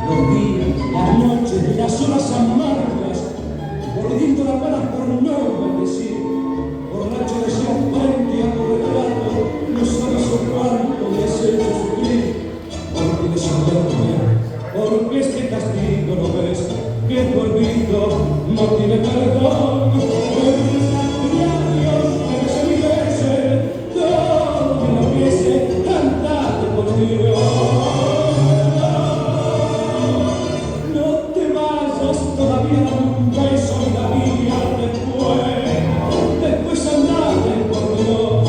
los días, las noches, las horas amargas, volviendo la cara por no decir, borracho de su frente a tu retrato, no sabes cuánto me has hecho sufrir, porque desatarme, porque este castigo no ves, que tu olvido no tiene perdón, porque Dios que se vive todo que no empiece, cantarte conmigo. No te vayas todavía, un beso y la vida después andate por Dios.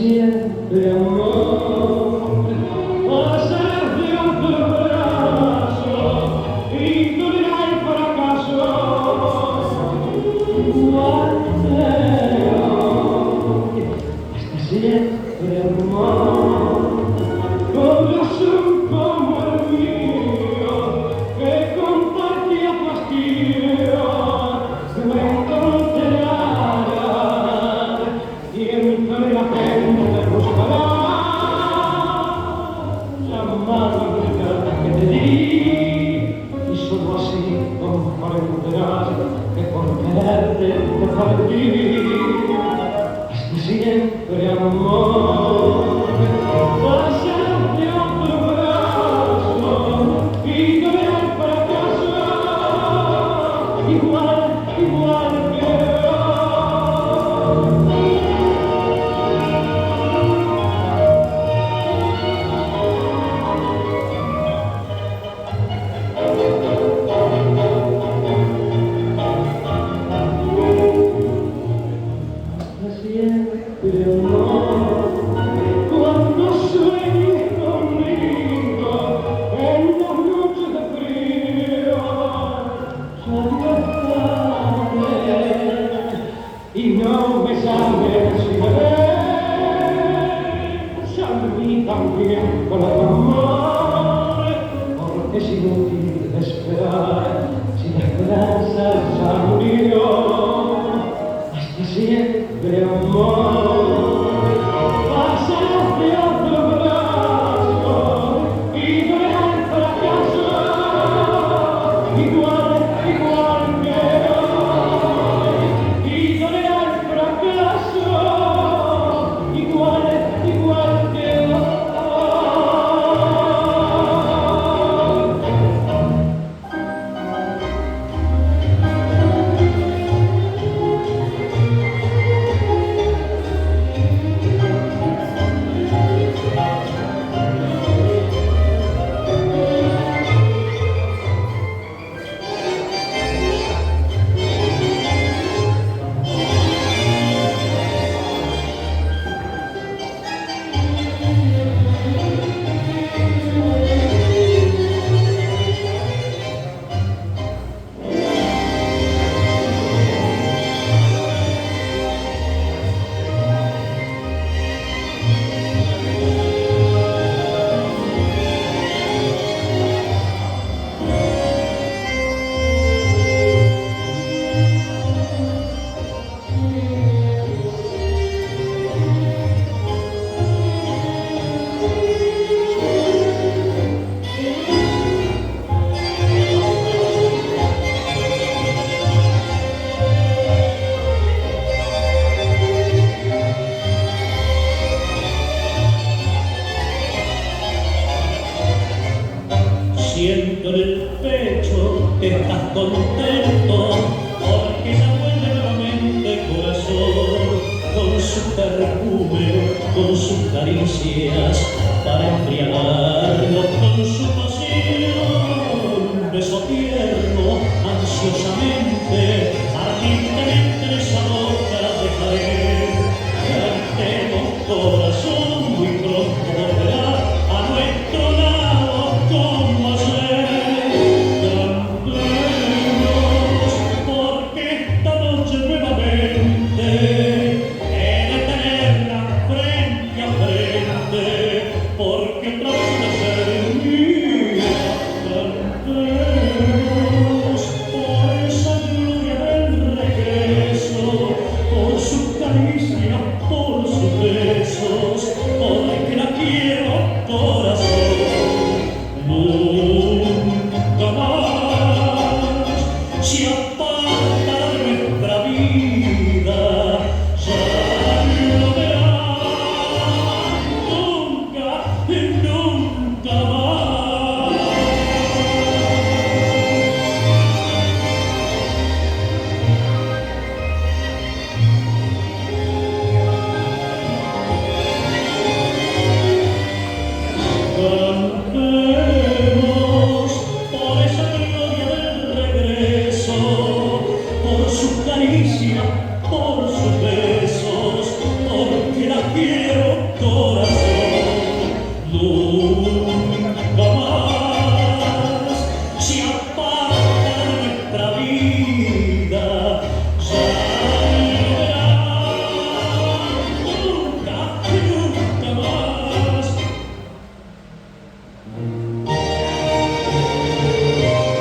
Siempre amor, pasarte a tu brazo y tolerar el fracaso. Hasta siempre amor, corazón como el mío, que compartía fastidio, me encontrará y entre la gente buscará la mano que te di, y solo así comprenderás que por quererte te partí. Hasta siempre amor, pasarte a otro brazo y tolerar el fracaso, igual que yo. Siempre amor. siento en el pecho que estás contento, porque ya vuelve nuevamente corazón, con su perfume, con sus caricias, para embriagarlo con su pasión. Beso tierno, ansiosamente, ardientemente en esa boca de caer. Cantemos corazón, muy pronto volverá a nuestro lado como ayer. Cantemos porque esta noche nuevamente he de tenerla frente a frente, porque otra vez de ser mía. Cantemos por esa gloria del regreso, por su caricia, por sus besos, porque la quiero, corazón. Nunca más se aparta de nuestra vida, ya lo verá, nunca, nunca más. Cantemos por esa gloria del regreso, por su caricia, por sus besos, porque la quiero, corazón. Nunca más se aparta de nuestra vida, ya lo verá, nunca, nunca más.